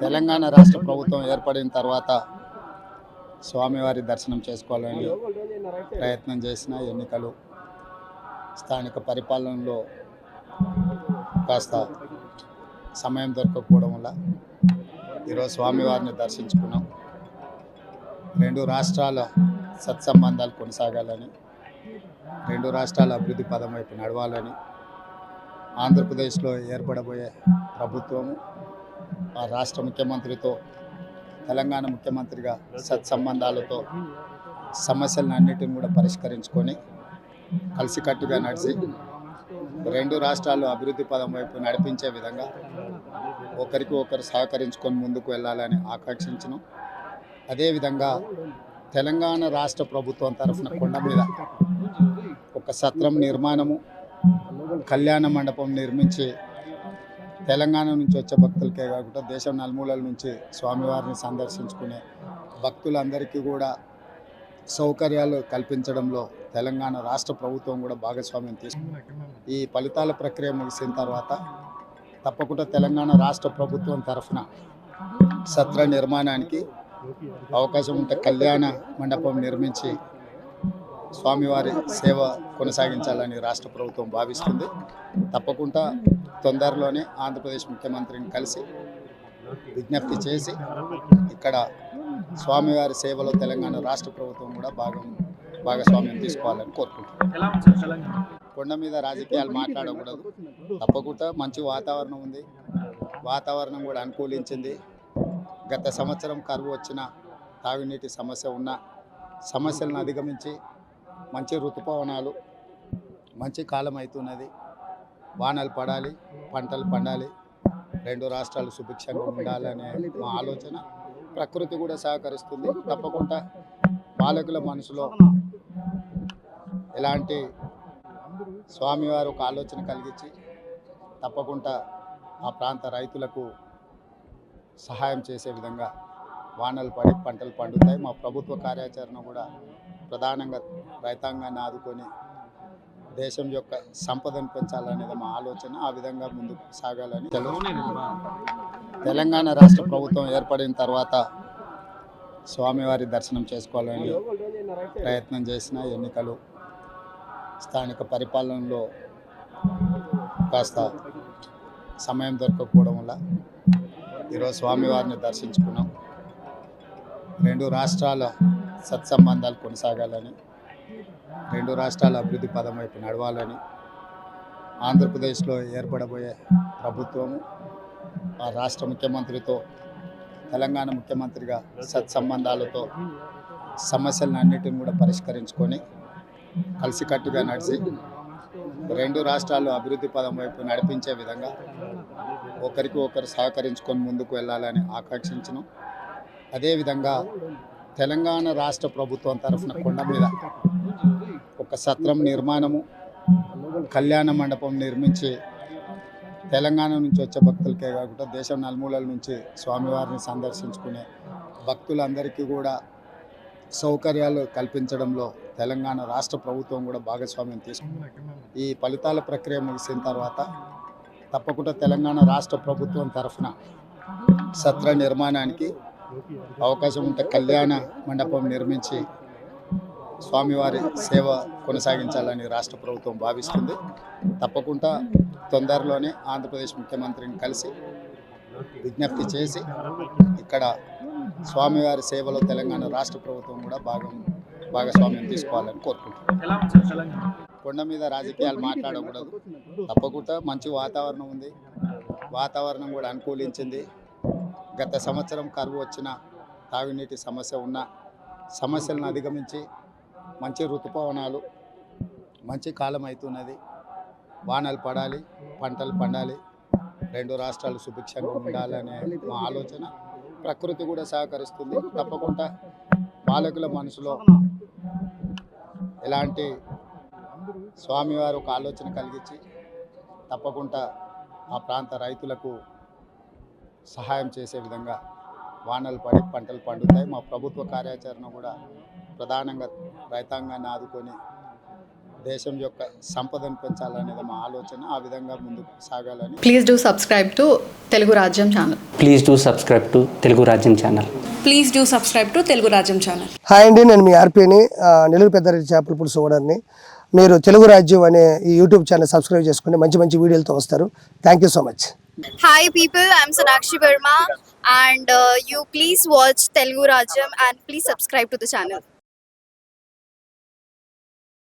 తెలంగాణ రాష్ట్ర ప్రభుత్వం ఏర్పడిన తర్వాత స్వామివారి దర్శనం చేసుకోవాలని ప్రయత్నం చేసిన ఎన్నికలు స్థానిక పరిపాలనలో కాస్త సమయం దొరకకపోవడం వల్ల ఈరోజు స్వామివారిని దర్శించుకున్నాం. రెండు రాష్ట్రాల సత్సంబంధాలు కొనసాగాలని, రెండు రాష్ట్రాల అభివృద్ధి పదం వైపు నడవాలని, ఆంధ్రప్రదేశ్లో ఏర్పడబోయే ప్రభుత్వము ఆ రాష్ట్ర ముఖ్యమంత్రితో, తెలంగాణ ముఖ్యమంత్రిగా సత్సంబంధాలతో సమస్యలను అన్నిటిని కూడా పరిష్కరించుకొని కలిసికట్టుగా నడిచి రెండు రాష్ట్రాలు అభివృద్ధి పదం వైపు నడిపించే విధంగా ఒకరికి ఒకరు సహకరించుకొని ముందుకు వెళ్ళాలని ఆకాంక్షించను. అదేవిధంగా తెలంగాణ రాష్ట్ర ప్రభుత్వం తరఫున కొండ మీద ఒక సత్రం నిర్మాణము, కళ్యాణ మండపం నిర్మించి తెలంగాణ నుంచి వచ్చే భక్తులకే కాకుండా దేశం నలుమూలల నుంచి స్వామివారిని సందర్శించుకునే భక్తులందరికీ కూడా సౌకర్యాలు కల్పించడంలో తెలంగాణ రాష్ట్ర ప్రభుత్వం కూడా భాగస్వామ్యం తీసుకుంది. ఈ ఫలితాల ప్రక్రియ ముగిసిన తర్వాత తప్పకుండా తెలంగాణ రాష్ట్ర ప్రభుత్వం తరఫున సత్ర నిర్మాణానికి అవకాశం ఉంటే కళ్యాణ మండపం నిర్మించి స్వామివారి సేవ కొనసాగించాలని రాష్ట్ర ప్రభుత్వం భావిస్తుంది. తప్పకుండా తొందరలోనే ఆంధ్రప్రదేశ్ ముఖ్యమంత్రిని కలిసి విజ్ఞప్తి చేసి ఇక్కడ స్వామివారి సేవలో తెలంగాణ రాష్ట్ర ప్రభుత్వం కూడా భాగస్వామ్యం తీసుకోవాలని కోరుకుంటున్నాం. కొండ మీద రాజకీయాలు మాట్లాడకూడదు. తప్పకుండా మంచి వాతావరణం ఉంది, వాతావరణం కూడా అనుకూలించింది. గత సంవత్సరం కరువు వచ్చిన, తాగునీటి సమస్య ఉన్న సమస్యలను అధిగమించి మంచి ఋతుపవనాలు, మంచి కాలం అవుతున్నది. వానలు పడాలి, పంటలు పండాలి, రెండు రాష్ట్రాలు సుభిక్షంగా ఉండాలనే మా ఆలోచన. ప్రకృతి కూడా సహకరిస్తుంది. తప్పకుండా పాలకుల మనసులో ఎలాంటి స్వామివారు ఒక ఆలోచన కలిగించి తప్పకుండా ఆ ప్రాంత రైతులకు సహాయం చేసే విధంగా వానలు పడి పంటలు పండుతాయి. మా ప్రభుత్వ కార్యాచరణ కూడా ప్రధానంగా రైతాంగాన్ని ఆదుకొని దేశం యొక్క సంపదను పెంచాలనేది మా ఆలోచన. ఆ విధంగా ముందుకు సాగాలని తెలంగాణ రాష్ట్ర ప్రభుత్వం ఏర్పడిన తర్వాత స్వామివారి దర్శనం చేసుకోవాలని ప్రయత్నం చేసిన ఎన్నికలు స్థానిక పరిపాలనలో కాస్త సమయం దొరకకపోవడం వల్ల ఈరోజు స్వామివారిని దర్శించుకున్నాం. రెండు రాష్ట్రాల సత్సంబంధాలు కొనసాగాలని, రెండు రాష్ట్రాల అభివృద్ధి పదం వైపు నడవాలని, ఆంధ్రప్రదేశ్లో ఏర్పడబోయే ప్రభుత్వము ఆ రాష్ట్ర ముఖ్యమంత్రితో, తెలంగాణ ముఖ్యమంత్రిగా సత్సంబంధాలతో సమస్యలను అన్నిటిని కూడా పరిష్కరించుకొని కలిసికట్టుగా నడిచి రెండు రాష్ట్రాలు అభివృద్ధి పదం వైపు నడిపించే విధంగా ఒకరికి ఒకరు సహకరించుకొని ముందుకు వెళ్ళాలని ఆకాంక్షించను. అదేవిధంగా తెలంగాణ రాష్ట్ర ప్రభుత్వం తరఫున కొండ మీద ఒక సత్రం నిర్మాణము, కళ్యాణ మండపం నిర్మించి తెలంగాణ నుంచి వచ్చే భక్తులకే కాకుండా దేశం నలుమూలల నుంచి స్వామివారిని సందర్శించుకునే భక్తులందరికీ కూడా సౌకర్యాలు కల్పించడంలో తెలంగాణ రాష్ట్ర ప్రభుత్వం కూడా భాగస్వామ్యం తీసుకుంది. ఈ ఫలితాల ప్రక్రియ ముగిసిన తర్వాత తప్పకుండా తెలంగాణ రాష్ట్ర ప్రభుత్వం తరఫున సత్ర నిర్మాణానికి అవకాశం ఉంటే కళ్యాణ మండపం నిర్మించి స్వామివారి సేవ కొనసాగించాలని రాష్ట్ర ప్రభుత్వం భావిస్తుంది. తప్పకుండా తొందరలోనే ఆంధ్రప్రదేశ్ ముఖ్యమంత్రిని కలిసి విజ్ఞప్తి చేసి ఇక్కడ స్వామివారి సేవలో తెలంగాణ రాష్ట్ర ప్రభుత్వం కూడా భాగస్వామ్యం తీసుకోవాలని కోరుకుంటున్నాం. కొండ మీద రాజకీయాలు మాట్లాడకూడదు. తప్పకుండా మంచి వాతావరణం ఉంది, వాతావరణం కూడా అనుకూలించింది. గత సంవత్సరం కరువు వచ్చిన, తాగునీటి సమస్య ఉన్న సమస్యలను అధిగమించి మంచి ఋతుపవనాలు, మంచి కాలం అవుతున్నది. వానలు పడాలి, పంటలు పండాలి, రెండు రాష్ట్రాలు సుభిక్షంగా ఉండాలనే మా ఆలోచన. ప్రకృతి కూడా సహకరిస్తుంది. తప్పకుండా పాలకుల మనసులో ఎలాంటి స్వామివారు ఒక ఆలోచన కలిగించి తప్పకుండా ఆ ప్రాంత రైతులకు సహాయం చేసే విధంగా వానలు పడి పంటలు పండుతాయి. మా ప్రభుత్వ కార్యాచరణ కూడా ప్రధానంగా రైతాంగాన్ని ఆదుకొని దేశం యొక్క సంపదను పెంచాలనేది మా ఆలోచన. ఆ విధంగా ముందుకు సాగాలని. Please do subscribe to Telugu Rajyam channel. Please do subscribe to Telugu Rajyam channel. Please do subscribe to Telugu Rajyam channel. Hi అండి, నేను మీ ఆర్పీని, నెల్లూరు పెద్దారెడ్డి చేపల పులుసు ఓనర్ని. మీరు తెలుగు రాజ్యం అనే ఈ యూట్యూబ్ ఛానల్ సబ్స్క్రైబ్ చేసుకుని మంచి మంచి వీడియోలతో వస్తారు. Thank you so much. Hi people, I'm Sonakshi Verma and you please watch Telugu Rajyam and please subscribe to the channel.